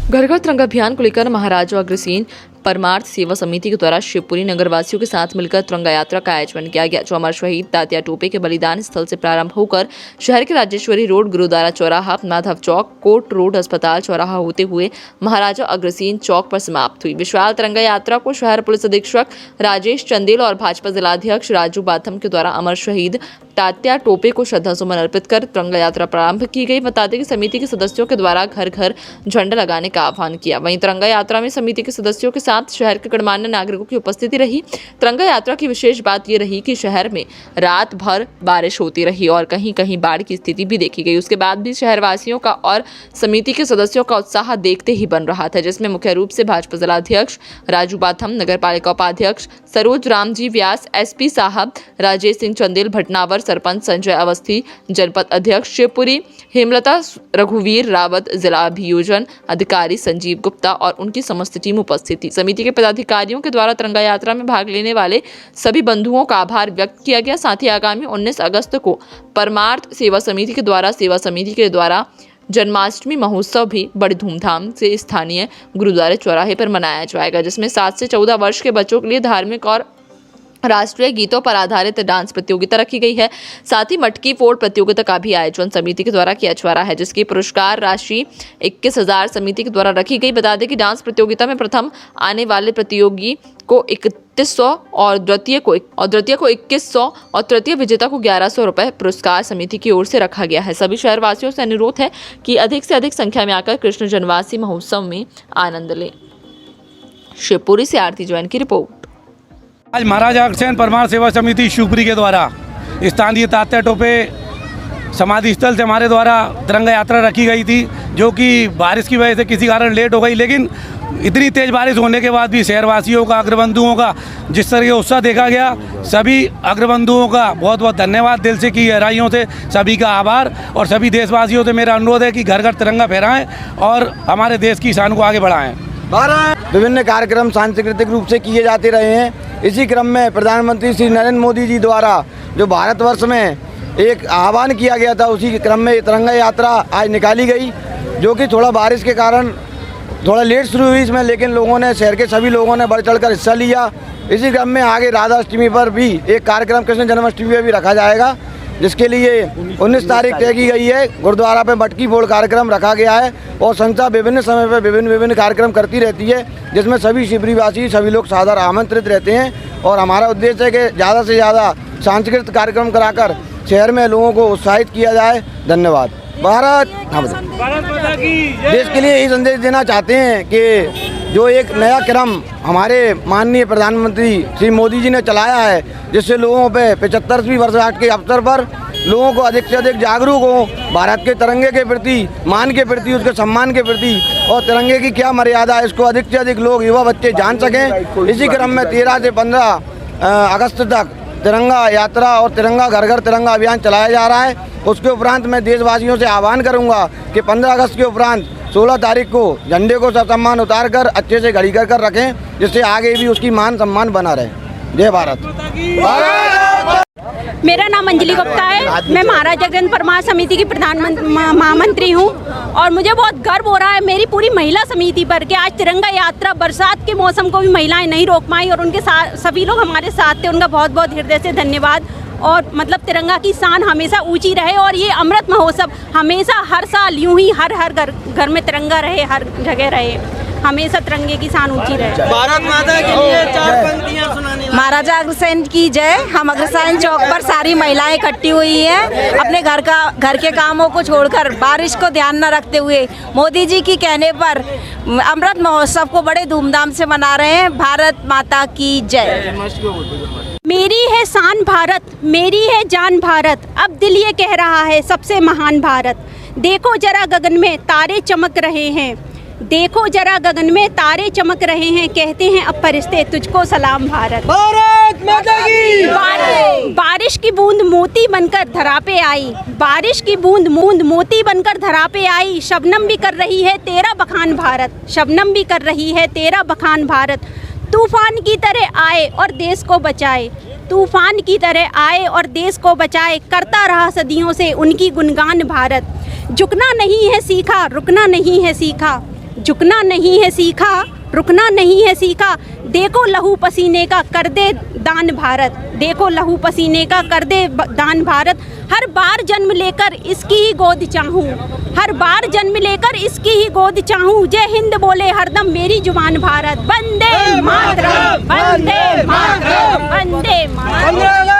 घर घर तिरंगा अभियान को लेकर महाराजा अग्रसेन परमार्थ सेवा समिति के द्वारा शिवपुरी नगरवासियों के साथ मिलकर तिरंगा यात्रा का आयोजन किया गया, जो अमर शहीद तात्या टोपे के बलिदान स्थल से प्रारंभ होकर शहर के राजेश्वरी रोड, गुरुद्वारा चौराहा, माधव चौक, कोर्ट रोड, अस्पताल चौराहा होते हुए महाराजा अग्रसेन चौक पर समाप्त हुई। विशाल तिरंगा यात्रा को शहर पुलिस अधीक्षक राजेश चंदेल और भाजपा जिलाध्यक्ष राजू बाथम के द्वारा अमर शहीद तात्या टोपे को श्रद्धासुमन अर्पित कर तिरंगा यात्रा प्रारंभ की गई। बता दें कि समिति के सदस्यों के द्वारा घर घर झंडा लगाने का आह्वान किया। वहीं तिरंगा यात्रा में समिति के सदस्यों के साथ शहर के गणमान्य नागरिकों की उपस्थिति रही। तिरंगा यात्रा की विशेष बात यह रही कि शहर में रात भर बारिश होती रही और कहीं कहीं बाढ़ की स्थिति भी देखी गई। उसके बाद भी शहरवासियों का और समिति के सदस्यों का उत्साह देखते ही बन रहा था, जिसमें मुख्य रूप से भाजपा जिलाध्यक्ष राजू बाथम, नगर पालिका उपाध्यक्ष सरोज रामजी व्यास, एसपी साहब राजेश सिंह चंदेल भटनावर, सरपंच संजय अवस्थी, जनपद अध्यक्ष शिवपुरी हेमलता रघुवीर रावत, जिला अभियोजन अधिकारी संजीव गुप्ता और उनकी समस्त टीम उपस्थित थी। समिति के पदाधिकारियों के द्वारा तिरंगा यात्रा में भाग लेने वाले सभी बंधुओं का आभार व्यक्त किया गया। साथ ही आगामी 19 अगस्त को परमार्थ सेवा समिति के द्वारा जन्माष्टमी महोत्सव भी बड़ी धूमधाम से स्थानीय गुरुद्वारे चौराहे पर मनाया जाएगा, जिसमें 7 से 14 वर्ष के बच्चों के लिए धार्मिक और राष्ट्रीय गीतों पर आधारित डांस प्रतियोगिता रखी गई है। साथ ही मटकी फोड़ प्रतियोगिता का भी आयोजन समिति के द्वारा किया जा रहा है, जिसकी पुरस्कार राशि 21,000 समिति के द्वारा रखी गई। बता दें कि डांस प्रतियोगिता में प्रथम आने वाले प्रतियोगी को 3100 और द्वितीय को 2100 और तृतीय विजेता को 1100 रुपए पुरस्कार समिति की ओर से रखा गया है। सभी शहरवासियों से अनुरोध है कि अधिक से अधिक संख्या में आकर कृष्ण जन्माष्टमी महोत्सव में आनंद लें। शिवपुरी से आरती जैन की रिपोर्ट। आज महाराजा अग्रसेन परमार्थ सेवा समिति शिवपुरी के द्वारा स्थानीय तात्या टोपे समाधि स्थल से हमारे द्वारा तिरंगा यात्रा रखी गई थी, जो कि बारिश की वजह से किसी कारण लेट हो गई, लेकिन इतनी तेज़ बारिश होने के बाद भी शहरवासियों का, अग्रबंधुओं का जिस तरह का उत्साह देखा गया, सभी अग्रबंधुओं का बहुत बहुत धन्यवाद, दिल से की गहराइयों से सभी का आभार। और सभी देशवासियों से मेरा अनुरोध है कि घर घर तिरंगा फहराएं और हमारे देश की शान को आगे बढ़ाएं। विभिन्न कार्यक्रम सांस्कृतिक रूप से किए जाते रहे हैं। इसी क्रम में प्रधानमंत्री श्री नरेंद्र मोदी जी द्वारा जो भारतवर्ष में एक आह्वान किया गया था, उसी क्रम में तिरंगा यात्रा आज निकाली गई, जो कि थोड़ा बारिश के कारण थोड़ा लेट शुरू हुई इसमें, लेकिन लोगों ने, शहर के सभी लोगों ने बढ़ चढ़कर हिस्सा लिया। इसी क्रम में आगे राधाष्टमी पर भी एक कार्यक्रम, कृष्ण जन्माष्टमी पर भी रखा जाएगा, जिसके लिए 19 तारीख तय की गई है। गुरुद्वारा पे मटकी फोड़ कार्यक्रम रखा गया है और संस्था विभिन्न समय पर विभिन्न कार्यक्रम करती रहती है, जिसमें सभी शिवपुरीवासी, सभी लोग सादर आमंत्रित रहते हैं। और हमारा उद्देश्य है कि ज़्यादा से ज़्यादा सांस्कृतिक कार्यक्रम कराकर शहर में लोगों को उत्साहित किया जाए। धन्यवाद। भारत माता की। देश के लिए यही संदेश देना चाहते हैं कि जो एक नया क्रम हमारे माननीय प्रधानमंत्री श्री मोदी जी ने चलाया है, जिससे लोगों पे 75वीं वर्षगांठ के अवसर पर लोगों को अधिक से अधिक जागरूक हो भारत के तिरंगे के प्रति, मान के प्रति, उसके सम्मान के प्रति और तिरंगे की क्या मर्यादा है, इसको अधिक से अधिक लोग, युवा बच्चे जान सकें। इसी क्रम में 13 से 15 अगस्त तक तिरंगा यात्रा और तिरंगा घर घर तिरंगा अभियान चलाया जा रहा है। उसके उपरांत मैं देशवासियों से आह्वान करूंगा कि 15 अगस्त के उपरांत 16 तारीख को झंडे को सम्मान उतार कर अच्छे से घड़ी कर रखें, जिससे आगे भी उसकी मान सम्मान बना रहे। जय भारत। मेरा नाम अंजलि गुप्ता है। मैं महाराजा अग्रसेन परमार्थ समिति की महामंत्री हूँ और मुझे बहुत गर्व हो रहा है मेरी पूरी महिला समिति पर कि आज तिरंगा यात्रा, बरसात के मौसम को भी महिलाएं नहीं रोक पाई और उनके साथ सभी लोग हमारे साथ थे। उनका बहुत बहुत हृदय से धन्यवाद। और मतलब तिरंगा की शान हमेशा ऊंची रहे और ये अमृत महोत्सव हमेशा हर साल यूं ही हर घर में तिरंगा रहे, हर जगह रहे, हमेशा तिरंगे की शान ऊंची रहे। भारत माता के लिए 4 पंक्तियां सुनाने। महाराजा अग्रसेन की जय। हम अग्रसेन चौक पर सारी महिलाएं इकट्ठी हुई हैं, अपने घर के कामों को छोड़कर बारिश को ध्यान न रखते हुए मोदी जी की कहने पर अमृत महोत्सव को बड़े धूमधाम से मना रहे हैं। भारत माता की जय। मेरी है शान भारत, मेरी है जान भारत, अब दिल ये कह रहा है सबसे महान भारत। देखो जरा गगन में तारे चमक रहे हैं, देखो जरा गगन में तारे चमक रहे हैं, कहते हैं अब फरिश्ते तुझको सलाम भारत। भारत माता की। बारिश की बूंद मोती बनकर धरा पे आई, बारिश की बूंद मोती बनकर धरा पे आई, शबनम भी कर रही है तेरा बखान भारत, शबनम भी कर रही है तेरा बखान भारत। तूफान की तरह आए और देश को बचाए, तूफान की तरह आए और देश को बचाए, करता रहा सदियों से उनकी गुणगान भारत। झुकना नहीं है सीखा, रुकना नहीं है सीखा, झुकना नहीं है सीखा, रुकना नहीं है सीखा। देखो लहू पसीने का कर दे दान भारत, देखो लहू पसीने का कर दे दान भारत। हर बार जन्म लेकर इसकी ही गोद चाहूँ, हर बार जन्म लेकर इसकी ही गोद चाहूँ। जय हिंद बोले हरदम मेरी जुबान भारत। वंदे मातरम, वंदे मातरम, वंदे मातरम।